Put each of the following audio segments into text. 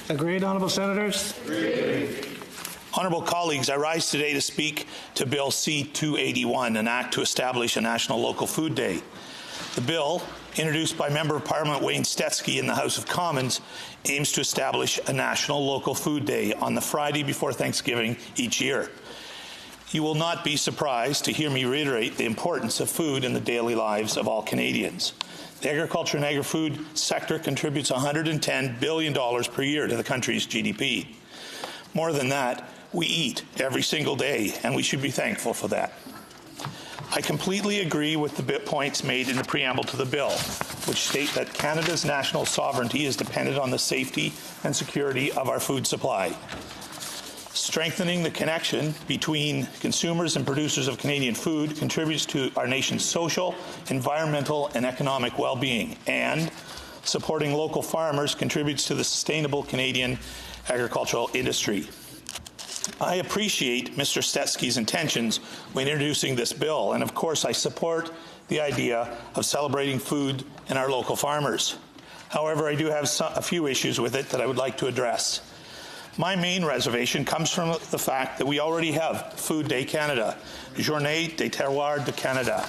Agreed, honourable senators? Agreed. Honourable colleagues, I rise today to speak to Bill C-281, an act to establish a National Local Food Day. The bill, introduced by Member of Parliament Wayne Stetsky in the House of Commons, aims to establish a National Local Food Day on the Friday before Thanksgiving each year. You will not be surprised to hear me reiterate the importance of food in the daily lives of all Canadians. The agriculture and agri-food sector contributes $110 billion per year to the country's GDP. More than that, we eat every single day, and we should be thankful for that. I completely agree with the points made in the preamble to the bill, which state that Canada's national sovereignty is dependent on the safety and security of our food supply. Strengthening the connection between consumers and producers of Canadian food contributes to our nation's social, environmental, and economic well-being, and supporting local farmers contributes to the sustainable Canadian agricultural industry. I appreciate Mr. Stetsky's intentions when introducing this bill, and of course I support the idea of celebrating food and our local farmers. However, I do have a few issues with it that I would like to address. My main reservation comes from the fact that we already have Food Day Canada, Journée des Terroirs de Canada.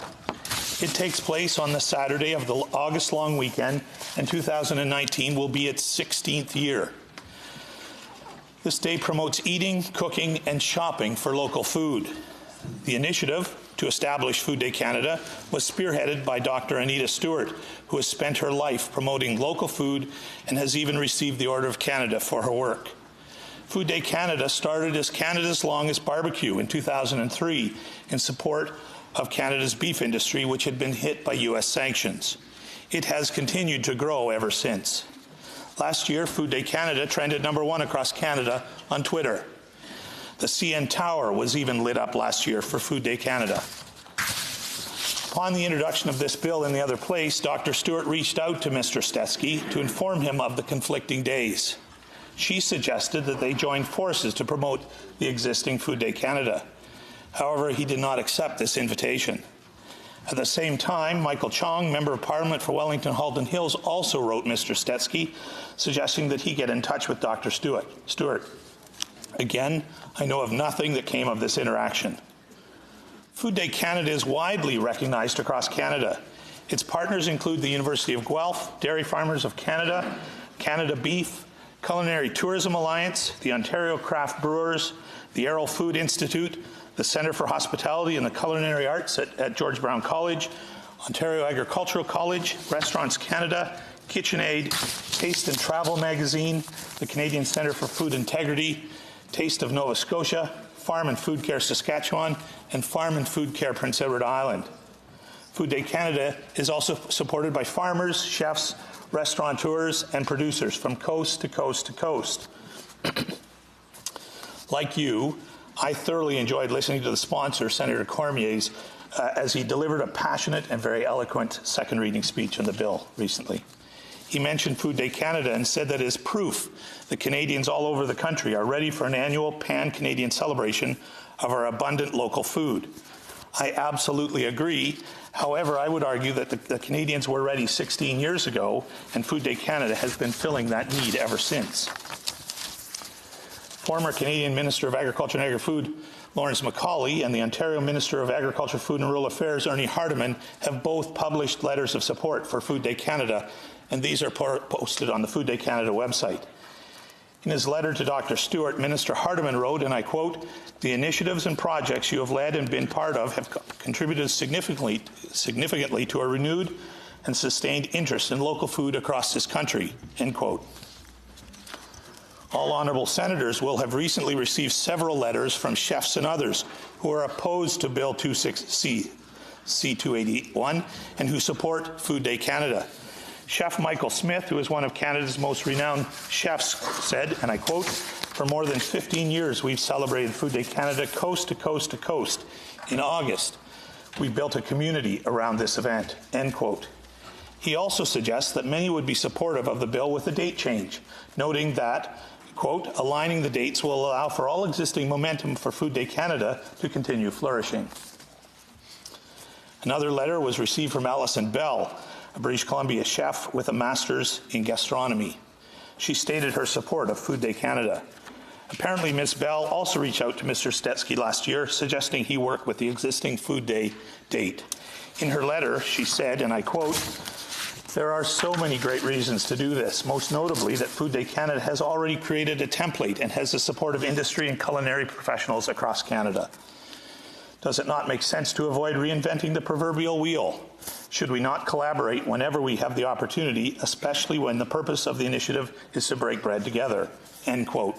It takes place on the Saturday of the August long weekend, and 2019 will be its 16th year. This day promotes eating, cooking, and shopping for local food. The initiative to establish Food Day Canada was spearheaded by Dr. Anita Stewart, who has spent her life promoting local food and has even received the Order of Canada for her work. Food Day Canada started as Canada's longest barbecue in 2003 in support of Canada's beef industry, which had been hit by U.S. sanctions. It has continued to grow ever since. Last year, Food Day Canada trended #1 across Canada on Twitter. The CN Tower was even lit up last year for Food Day Canada. Upon the introduction of this bill in the other place, Dr. Stewart reached out to Mr. Stetsky to inform him of the conflicting days. She suggested that they join forces to promote the existing Food Day Canada. However, he did not accept this invitation. At the same time, Michael Chong, Member of Parliament for Wellington Halton Hills, also wrote Mr. Stetsky, suggesting that he get in touch with Dr. Stewart. Again, I know of nothing that came of this interaction. Food Day Canada is widely recognized across Canada. Its partners include the University of Guelph, Dairy Farmers of Canada, Canada Beef, Culinary Tourism Alliance, the Ontario Craft Brewers, the Arrow Food Institute, the Centre for Hospitality and the Culinary Arts at George Brown College, Ontario Agricultural College, Restaurants Canada, KitchenAid, Taste and Travel Magazine, the Canadian Centre for Food Integrity, Taste of Nova Scotia, Farm and Food Care Saskatchewan, and Farm and Food Care Prince Edward Island. Food Day Canada is also supported by farmers, chefs, restaurateurs, and producers from coast to coast to coast. Like you, I thoroughly enjoyed listening to the sponsor, Senator Cormier's, as he delivered a passionate and very eloquent second reading speech on the bill recently. He mentioned Food Day Canada and said that it is proof that Canadians all over the country are ready for an annual pan-Canadian celebration of our abundant local food. I absolutely agree. However, I would argue that the Canadians were ready 16 years ago, and Food Day Canada has been filling that need ever since. Former Canadian Minister of Agriculture and Agri-Food, Lawrence Macaulay, and the Ontario Minister of Agriculture, Food and Rural Affairs, Ernie Hardeman, have both published letters of support for Food Day Canada, and these are posted on the Food Day Canada website. In his letter to Dr. Stewart, Minister Hardeman wrote, and I quote, "The initiatives and projects you have led and been part of have contributed significantly to a renewed and sustained interest in local food across this country," end quote. All honourable senators will have recently received several letters from chefs and others who are opposed to Bill C-281 and who support Food Day Canada. Chef Michael Smith, who is one of Canada's most renowned chefs, said, and I quote, "For more than 15 years, we've celebrated Food Day Canada coast to coast to coast. In August, we built a community around this event," end quote. He also suggests that many would be supportive of the bill with a date change, noting that, quote, "aligning the dates will allow for all existing momentum for Food Day Canada to continue flourishing." Another letter was received from Alison Bell, a British Columbia chef with a master's in gastronomy. she stated her support of Food Day Canada. Apparently, Ms. Bell also reached out to Mr. Stetsky last year, suggesting he work with the existing Food Day date. In her letter, she said, and I quote, "There are so many great reasons to do this, most notably that Food Day Canada has already created a template and has the support of industry and culinary professionals across Canada. Does it not make sense to avoid reinventing the proverbial wheel? Should we not collaborate whenever we have the opportunity, especially when the purpose of the initiative is to break bread together?" End quote.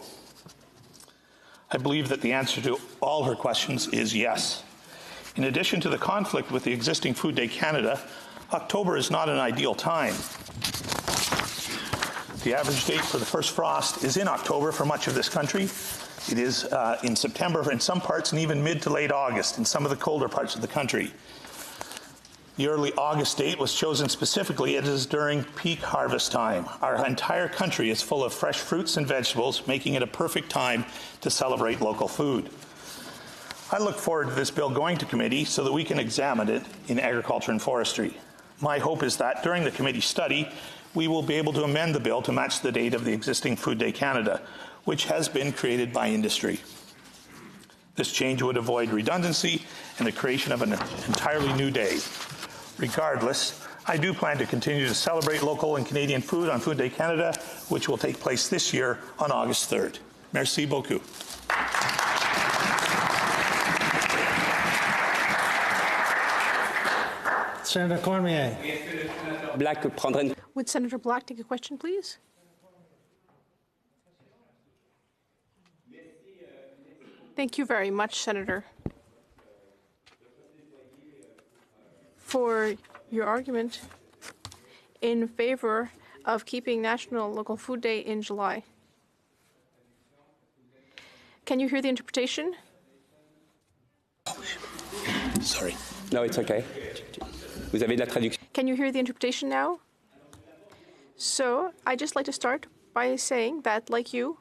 I believe that the answer to all her questions is yes. In addition to the conflict with the existing Food Day Canada, October is not an ideal time. The average date for the first frost is in October for much of this country. It is in September in some parts and even mid to late August in some of the colder parts of the country. The early August date was chosen specifically. It is during peak harvest time. Our entire country is full of fresh fruits and vegetables, making it a perfect time to celebrate local food. I look forward to this bill going to committee so that we can examine it in Agriculture and Forestry. My hope is that during the committee study, we will be able to amend the bill to match the date of the existing Food Day Canada, which has been created by industry. This change would avoid redundancy and the creation of an entirely new day. Regardless, I do plan to continue to celebrate local and Canadian food on Food Day Canada, which will take place this year on August 3rd. Merci beaucoup. Senator Cormier. Would Senator Black take a question, please? Thank you very much, Senator, for your argument in favor of keeping National Local Food Day in July. Can you hear the interpretation? Sorry. No, it's okay. Vous avez de la traduction. Can you hear the interpretation now? So, I'd just like to start by saying that, like you,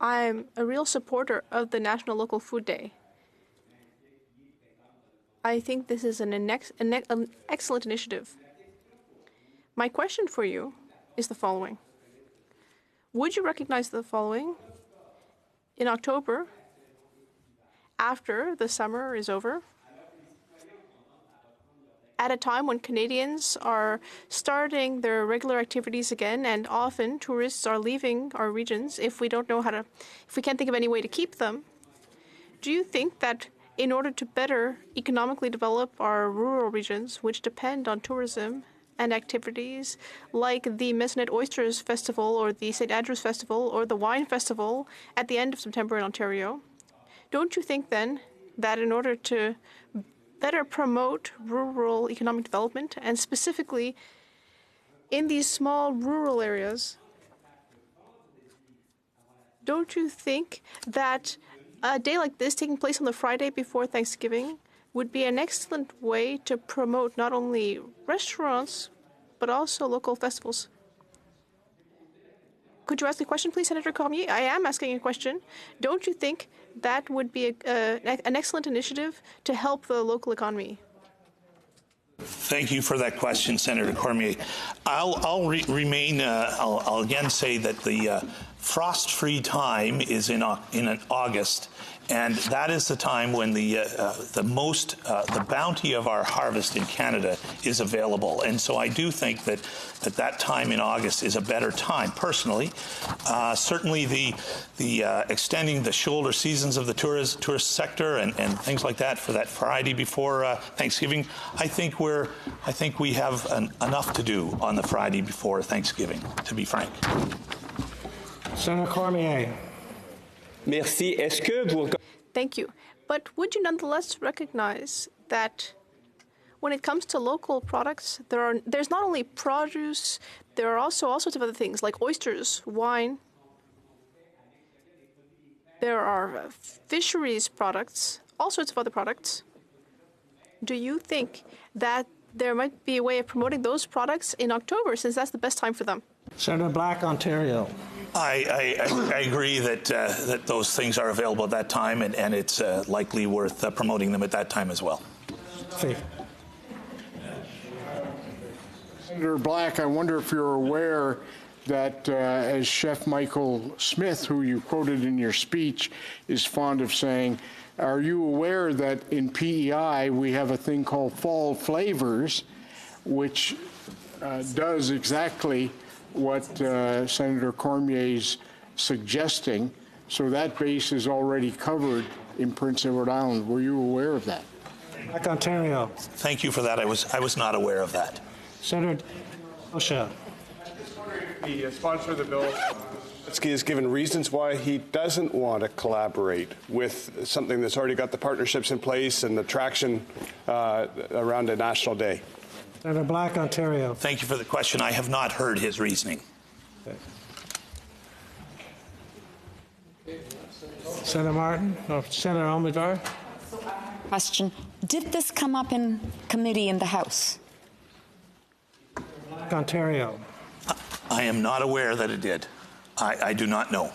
I'm a real supporter of the National Local Food Day. I think this is an excellent initiative. My question for you is the following. Would you recognize the following? In October, after the summer is over, at a time when Canadians are starting their regular activities again, and often tourists are leaving our regions if we can't think of any way to keep them, do you think that in order to better economically develop our rural regions, which depend on tourism and activities like the Maisonette Oysters Festival or the St. Andrews Festival or the Wine Festival at the end of September in Ontario, don't you think then that in order to better promote rural economic development, and specifically in these small rural areas, don't you think that a day like this taking place on the Friday before Thanksgiving would be an excellent way to promote not only restaurants, but also local festivals? Could you ask a question, please, Senator Cormier? I am asking a question. Don't you think that would be an excellent initiative to help the local economy? Thank you for that question, Senator Cormier. I'll again say that the frost-free time is in August, and that is the time when the bounty of our harvest in Canada is available. And so I do think that time in August is a better time. Personally, certainly the extending the shoulder seasons of the tourist sector and things like that for that Friday before Thanksgiving, I think we have enough to do on the Friday before Thanksgiving, to be frank. Senator Cormier. Merci. Est-ce que vous... Thank you. But would you nonetheless recognize that when it comes to local products, there's not only produce, there are also all sorts of other things like oysters, wine. There are fisheries products, all sorts of other products. Do you think that there might be a way of promoting those products in October, since that's the best time for them? Senator Black, Ontario. I agree that those things are available at that time, and it's likely worth promoting them at that time as well. Faith. Senator Black, I wonder if you're aware that, as Chef Michael Smith, who you quoted in your speech, is fond of saying, are you aware that in PEI we have a thing called fall flavors, which does exactly what Senator Cormier's suggesting? So that base is already covered in Prince Edward Island. Were you aware of that? Black, Ontario. Thank you for that. I was not aware of that. Senator Osha. The sponsor of the bill has given reasons why he doesn't want to collaborate with something that's already got the partnerships in place and the traction around a national day. Senator Black, Ontario. Thank you for the question. I have not heard his reasoning. Senator Martin. Or Senator Almadar. Question. Did this come up in committee in the House? Black, Ontario. I am not aware that it did. I do not know.